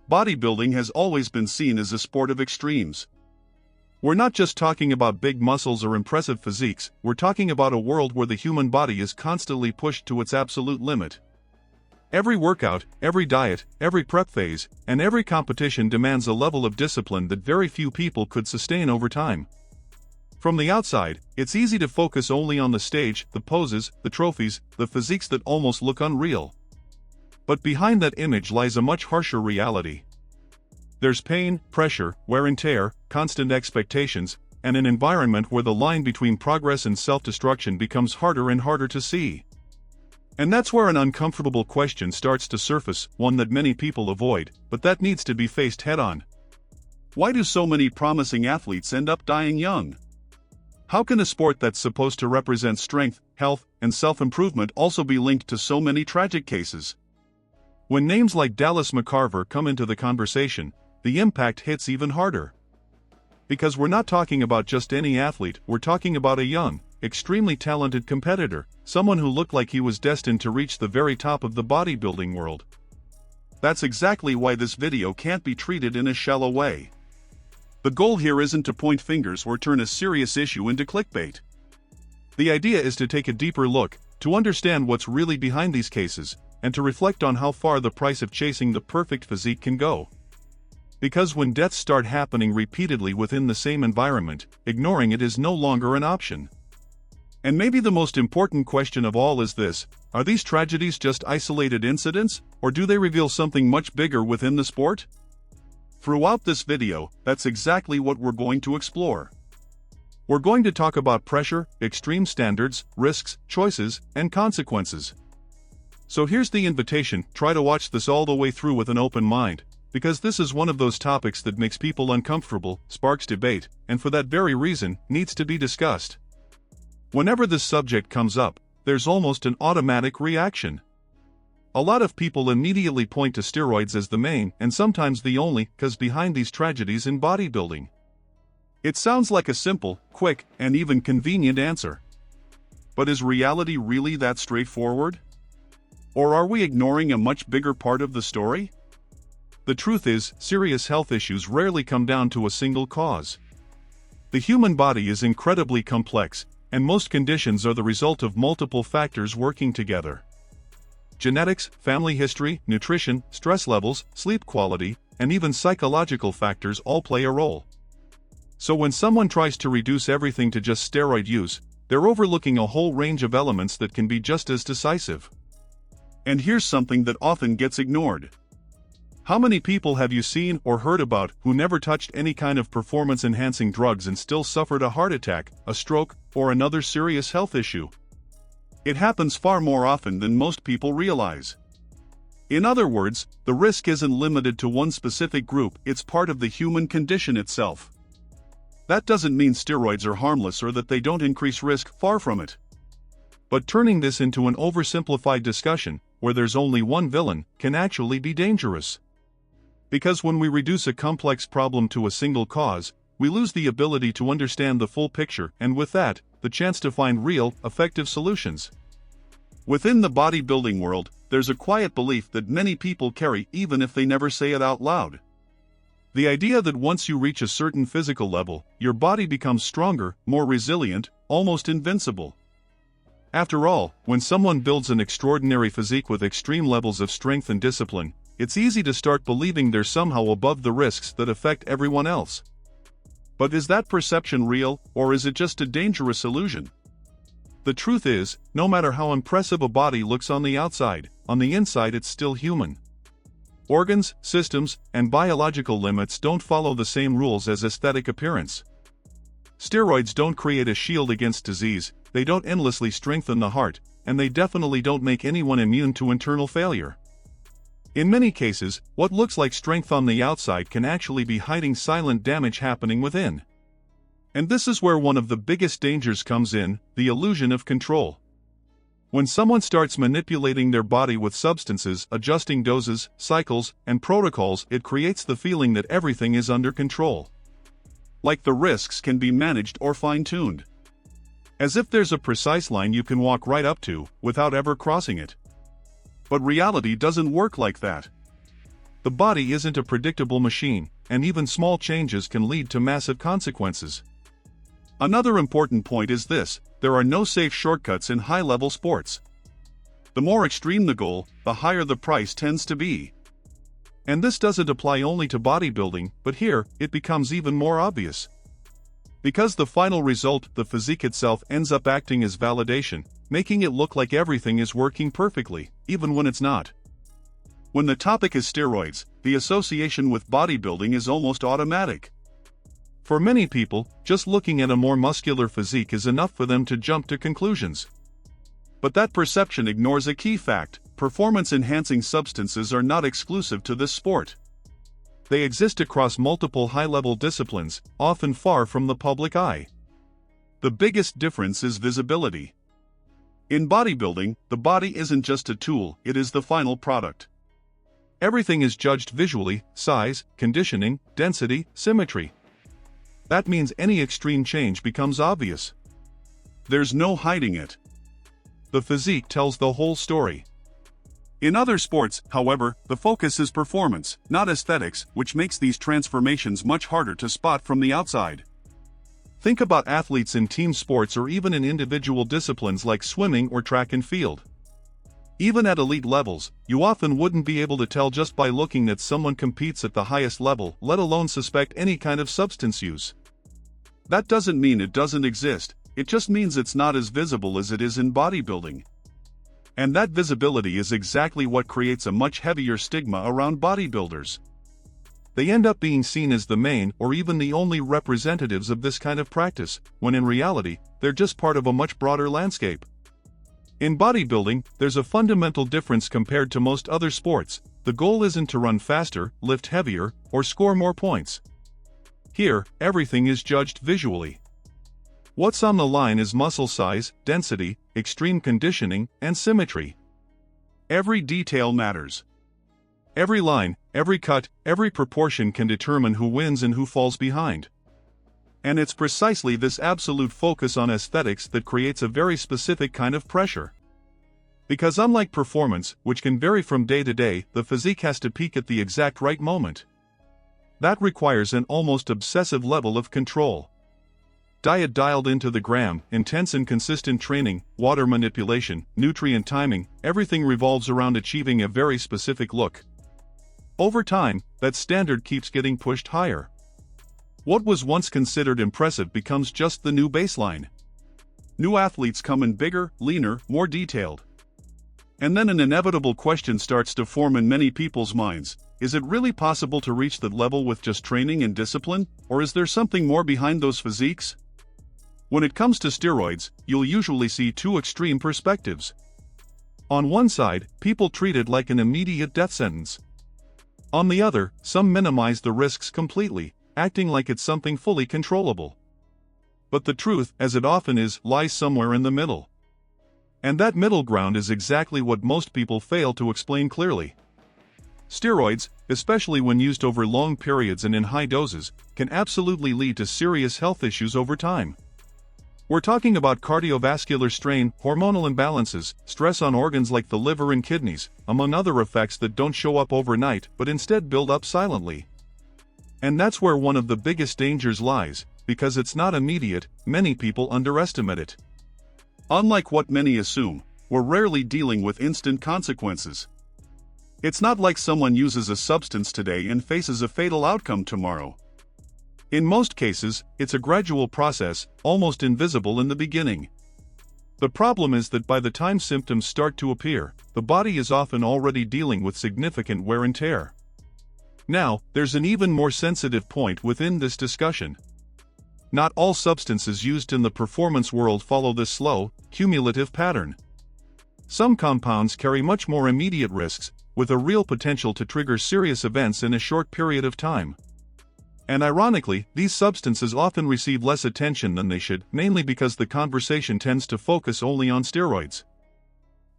Bodybuilding has always been seen as a sport of extremes. We're not just talking about big muscles or impressive physiques, we're talking about a world where the human body is constantly pushed to its absolute limit. Every workout, every diet, every prep phase, and every competition demands a level of discipline that very few people could sustain over time. From the outside, it's easy to focus only on the stage, the poses, the trophies, the physiques that almost look unreal. But behind that image lies a much harsher reality. There's pain, pressure, wear and tear, constant expectations, and an environment where the line between progress and self-destruction becomes harder and harder to see. And that's where an uncomfortable question starts to surface, one that many people avoid, but that needs to be faced head-on. Why do so many promising athletes end up dying young? How can a sport that's supposed to represent strength, health, and self-improvement also be linked to so many tragic cases? When names like Dallas McCarver come into the conversation, the impact hits even harder. Because we're not talking about just any athlete, we're talking about a young, extremely talented competitor, someone who looked like he was destined to reach the very top of the bodybuilding world. That's exactly why this video can't be treated in a shallow way. The goal here isn't to point fingers or turn a serious issue into clickbait. The idea is to take a deeper look, to understand what's really behind these cases, and to reflect on how far the price of chasing the perfect physique can go. Because when deaths start happening repeatedly within the same environment, ignoring it is no longer an option. And maybe the most important question of all is this: are these tragedies just isolated incidents, or do they reveal something much bigger within the sport? Throughout this video, that's exactly what we're going to explore. We're going to talk about pressure, extreme standards, risks, choices, and consequences. So here's the invitation: try to watch this all the way through with an open mind, because this is one of those topics that makes people uncomfortable, sparks debate, and for that very reason, needs to be discussed. Whenever this subject comes up, there's almost an automatic reaction. A lot of people immediately point to steroids as the main, and sometimes the only, cause behind these tragedies in bodybuilding. It sounds like a simple, quick, and even convenient answer. But is reality really that straightforward? Or are we ignoring a much bigger part of the story? The truth is, serious health issues rarely come down to a single cause. The human body is incredibly complex, and most conditions are the result of multiple factors working together. Genetics, family history, nutrition, stress levels, sleep quality, and even psychological factors all play a role. So when someone tries to reduce everything to just steroid use, they're overlooking a whole range of elements that can be just as decisive. And here's something that often gets ignored. How many people have you seen or heard about who never touched any kind of performance-enhancing drugs and still suffered a heart attack, a stroke, or another serious health issue? It happens far more often than most people realize. In other words, the risk isn't limited to one specific group, it's part of the human condition itself. That doesn't mean steroids are harmless or that they don't increase risk, far from it. But turning this into an oversimplified discussion, where there's only one villain, can actually be dangerous. Because when we reduce a complex problem to a single cause, we lose the ability to understand the full picture, and with that, the chance to find real, effective solutions. Within the bodybuilding world, there's a quiet belief that many people carry even if they never say it out loud. The idea that once you reach a certain physical level, your body becomes stronger, more resilient, almost invincible. After all, when someone builds an extraordinary physique with extreme levels of strength and discipline, it's easy to start believing they're somehow above the risks that affect everyone else. But is that perception real, or is it just a dangerous illusion? The truth is, no matter how impressive a body looks on the outside, on the inside it's still human. Organs, systems, and biological limits don't follow the same rules as aesthetic appearance. Steroids don't create a shield against disease, they don't endlessly strengthen the heart, and they definitely don't make anyone immune to internal failure. In many cases, what looks like strength on the outside can actually be hiding silent damage happening within. And this is where one of the biggest dangers comes in, the illusion of control. When someone starts manipulating their body with substances, adjusting doses, cycles, and protocols, it creates the feeling that everything is under control. Like the risks can be managed or fine-tuned. As if there's a precise line you can walk right up to, without ever crossing it. But reality doesn't work like that. The body isn't a predictable machine, and even small changes can lead to massive consequences. Another important point is this: there are no safe shortcuts in high-level sports. The more extreme the goal, the higher the price tends to be. And this doesn't apply only to bodybuilding, but here, it becomes even more obvious. Because the final result, the physique itself, ends up acting as validation, making it look like everything is working perfectly, even when it's not. When the topic is steroids, the association with bodybuilding is almost automatic. For many people, just looking at a more muscular physique is enough for them to jump to conclusions. But that perception ignores a key fact: performance-enhancing substances are not exclusive to this sport. They exist across multiple high-level disciplines, often far from the public eye. The biggest difference is visibility. In bodybuilding, the body isn't just a tool, it is the final product. Everything is judged visually: size, conditioning, density, symmetry. That means any extreme change becomes obvious. There's no hiding it. The physique tells the whole story. In other sports, however, the focus is performance, not aesthetics, which makes these transformations much harder to spot from the outside. Think about athletes in team sports or even in individual disciplines like swimming or track and field. Even at elite levels, you often wouldn't be able to tell just by looking that someone competes at the highest level, let alone suspect any kind of substance use. That doesn't mean it doesn't exist, it just means it's not as visible as it is in bodybuilding. And that visibility is exactly what creates a much heavier stigma around bodybuilders. They end up being seen as the main or even the only representatives of this kind of practice, when in reality, they're just part of a much broader landscape. In bodybuilding, there's a fundamental difference compared to most other sports. The goal isn't to run faster, lift heavier, or score more points. Here, everything is judged visually. What's on the line is muscle size, density, extreme conditioning, and symmetry. Every detail matters. Every line, every cut, every proportion can determine who wins and who falls behind. And it's precisely this absolute focus on aesthetics that creates a very specific kind of pressure. Because unlike performance, which can vary from day to day, the physique has to peak at the exact right moment. That requires an almost obsessive level of control. Diet dialed into the gram, intense and consistent training, water manipulation, nutrient timing, everything revolves around achieving a very specific look. Over time, that standard keeps getting pushed higher. What was once considered impressive becomes just the new baseline. New athletes come in bigger, leaner, more detailed. And then an inevitable question starts to form in many people's minds: is it really possible to reach that level with just training and discipline, or is there something more behind those physiques? When it comes to steroids, you'll usually see two extreme perspectives. On one side, people treat it like an immediate death sentence. On the other, some minimize the risks completely, acting like it's something fully controllable. But the truth, as it often is, lies somewhere in the middle. And that middle ground is exactly what most people fail to explain clearly. Steroids, especially when used over long periods and in high doses, can absolutely lead to serious health issues over time. We're talking about cardiovascular strain, hormonal imbalances, stress on organs like the liver and kidneys, among other effects that don't show up overnight but instead build up silently. And that's where one of the biggest dangers lies, because it's not immediate. Many people underestimate it. Unlike what many assume, we're rarely dealing with instant consequences. It's not like someone uses a substance today and faces a fatal outcome tomorrow. In most cases, it's a gradual process, almost invisible in the beginning. The problem is that by the time symptoms start to appear, the body is often already dealing with significant wear and tear. Now, there's an even more sensitive point within this discussion. Not all substances used in the performance world follow this slow, cumulative pattern. Some compounds carry much more immediate risks, with a real potential to trigger serious events in a short period of time. And ironically, these substances often receive less attention than they should, mainly because the conversation tends to focus only on steroids.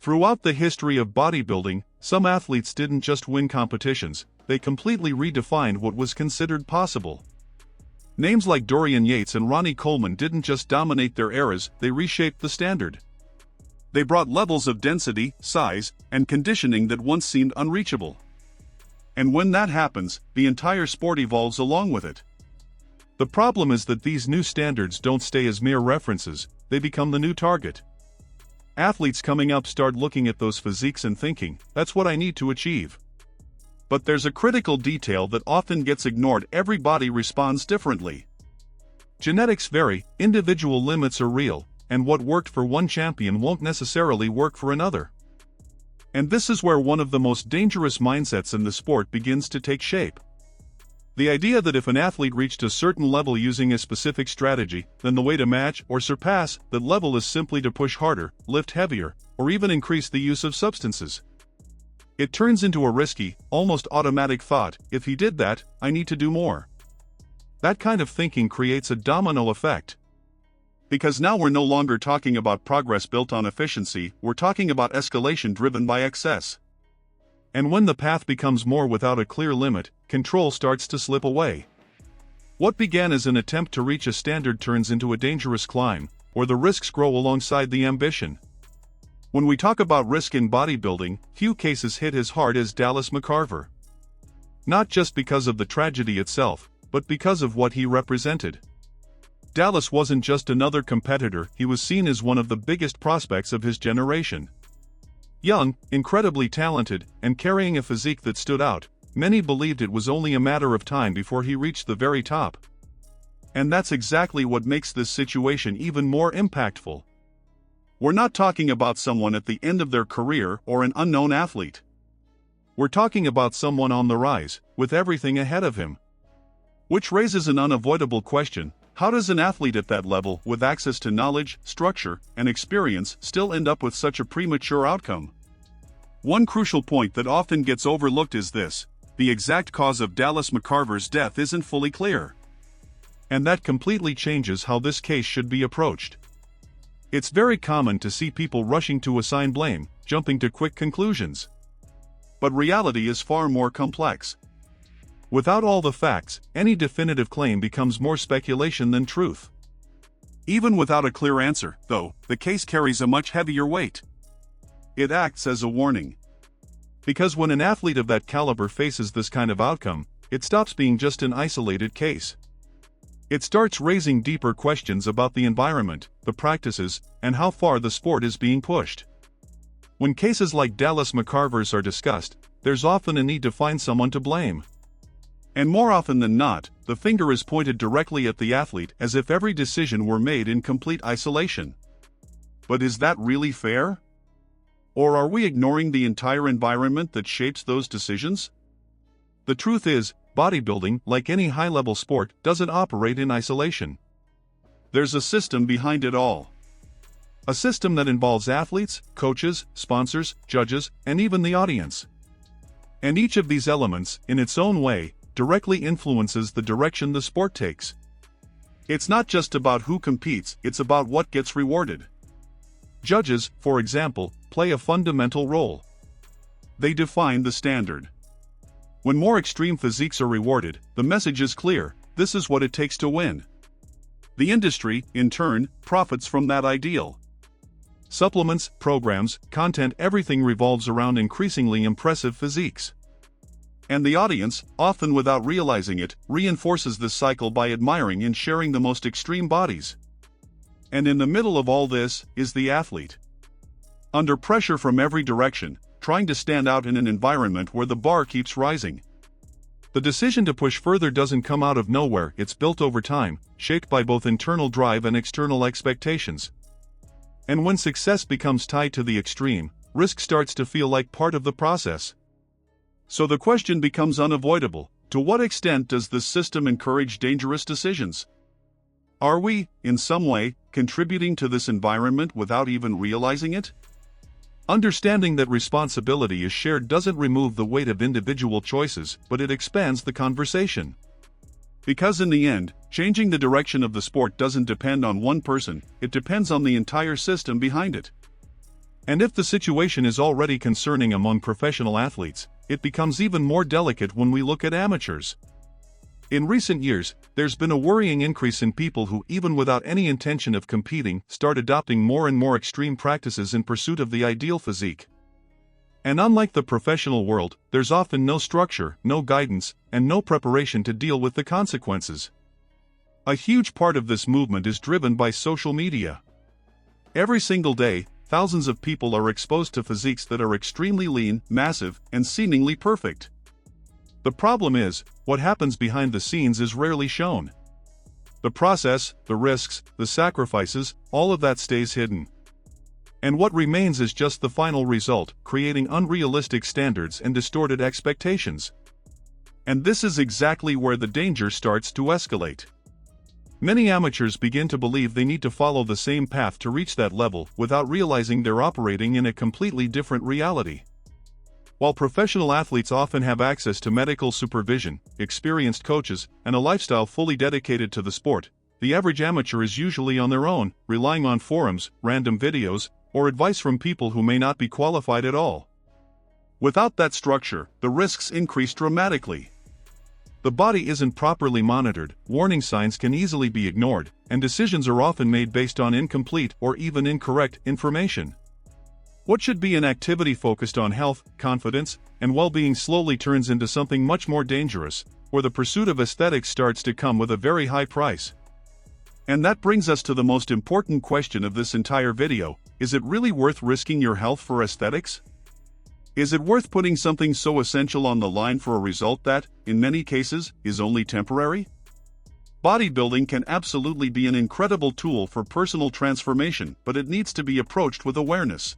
Throughout the history of bodybuilding, some athletes didn't just win competitions, they completely redefined what was considered possible. Names like Dorian Yates and Ronnie Coleman didn't just dominate their eras, they reshaped the standard. They brought levels of density, size, and conditioning that once seemed unreachable. And when that happens, the entire sport evolves along with it. The problem is that these new standards don't stay as mere references, they become the new target. Athletes coming up start looking at those physiques and thinking, that's what I need to achieve. But there's a critical detail that often gets ignored: every body responds differently. Genetics vary, individual limits are real, and what worked for one champion won't necessarily work for another. And this is where one of the most dangerous mindsets in the sport begins to take shape. The idea that if an athlete reached a certain level using a specific strategy, then the way to match or surpass that level is simply to push harder, lift heavier, or even increase the use of substances. It turns into a risky, almost automatic thought: if he did that, I need to do more. That kind of thinking creates a domino effect. Because now we're no longer talking about progress built on efficiency, we're talking about escalation driven by excess. And when the path becomes more without a clear limit, control starts to slip away. What began as an attempt to reach a standard turns into a dangerous climb, where the risks grow alongside the ambition. When we talk about risk in bodybuilding, few cases hit as hard as Dallas McCarver. Not just because of the tragedy itself, but because of what he represented. Dallas wasn't just another competitor, he was seen as one of the biggest prospects of his generation. Young, incredibly talented, and carrying a physique that stood out, many believed it was only a matter of time before he reached the very top. And that's exactly what makes this situation even more impactful. We're not talking about someone at the end of their career or an unknown athlete. We're talking about someone on the rise, with everything ahead of him. Which raises an unavoidable question: how does an athlete at that level, with access to knowledge, structure, and experience, still end up with such a premature outcome? One crucial point that often gets overlooked is this: the exact cause of Dallas McCarver's death isn't fully clear. And that completely changes how this case should be approached. It's very common to see people rushing to assign blame, jumping to quick conclusions. But reality is far more complex. Without all the facts, any definitive claim becomes more speculation than truth. Even without a clear answer, though, the case carries a much heavier weight. It acts as a warning. Because when an athlete of that caliber faces this kind of outcome, it stops being just an isolated case. It starts raising deeper questions about the environment, the practices, and how far the sport is being pushed. When cases like Dallas McCarver's are discussed, there's often a need to find someone to blame. And more often than not, the finger is pointed directly at the athlete, as if every decision were made in complete isolation. But is that really fair? Or are we ignoring the entire environment that shapes those decisions? The truth is, bodybuilding, like any high-level sport, doesn't operate in isolation. There's a system behind it all. A system that involves athletes, coaches, sponsors, judges, and even the audience. And each of these elements, in its own way, directly influences the direction the sport takes. It's not just about who competes, it's about what gets rewarded. Judges, for example, play a fundamental role. They define the standard. When more extreme physiques are rewarded, the message is clear: this is what it takes to win. The industry, in turn, profits from that ideal. Supplements, programs, content, everything revolves around increasingly impressive physiques. And the audience, often without realizing it, reinforces this cycle by admiring and sharing the most extreme bodies. And in the middle of all this is the athlete. Under pressure from every direction, trying to stand out in an environment where the bar keeps rising. The decision to push further doesn't come out of nowhere, it's built over time, shaped by both internal drive and external expectations. And when success becomes tied to the extreme, risk starts to feel like part of the process. So the question becomes unavoidable: to what extent does this system encourage dangerous decisions? Are we, in some way, contributing to this environment without even realizing it? Understanding that responsibility is shared doesn't remove the weight of individual choices, but it expands the conversation. Because in the end, changing the direction of the sport doesn't depend on one person, it depends on the entire system behind it. And if the situation is already concerning among professional athletes, it becomes even more delicate when we look at amateurs. In recent years, there's been a worrying increase in people who, even without any intention of competing, start adopting more and more extreme practices in pursuit of the ideal physique. And unlike the professional world, there's often no structure, no guidance, and no preparation to deal with the consequences. A huge part of this movement is driven by social media. Every single day, thousands of people are exposed to physiques that are extremely lean, massive, and seemingly perfect. The problem is, what happens behind the scenes is rarely shown. The process, the risks, the sacrifices, all of that stays hidden. And what remains is just the final result, creating unrealistic standards and distorted expectations. And this is exactly where the danger starts to escalate. Many amateurs begin to believe they need to follow the same path to reach that level without realizing they're operating in a completely different reality. While professional athletes often have access to medical supervision, experienced coaches, and a lifestyle fully dedicated to the sport, the average amateur is usually on their own, relying on forums, random videos, or advice from people who may not be qualified at all. Without that structure, the risks increase dramatically. The body isn't properly monitored, warning signs can easily be ignored, and decisions are often made based on incomplete or even incorrect information. What should be an activity focused on health, confidence, and well-being slowly turns into something much more dangerous, where the pursuit of aesthetics starts to come with a very high price. And that brings us to the most important question of this entire video: is it really worth risking your health for aesthetics? Is it worth putting something so essential on the line for a result that, in many cases, is only temporary? Bodybuilding can absolutely be an incredible tool for personal transformation, but it needs to be approached with awareness.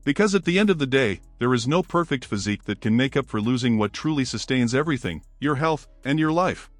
Because at the end of the day, there is no perfect physique that can make up for losing what truly sustains everything: your health and your life.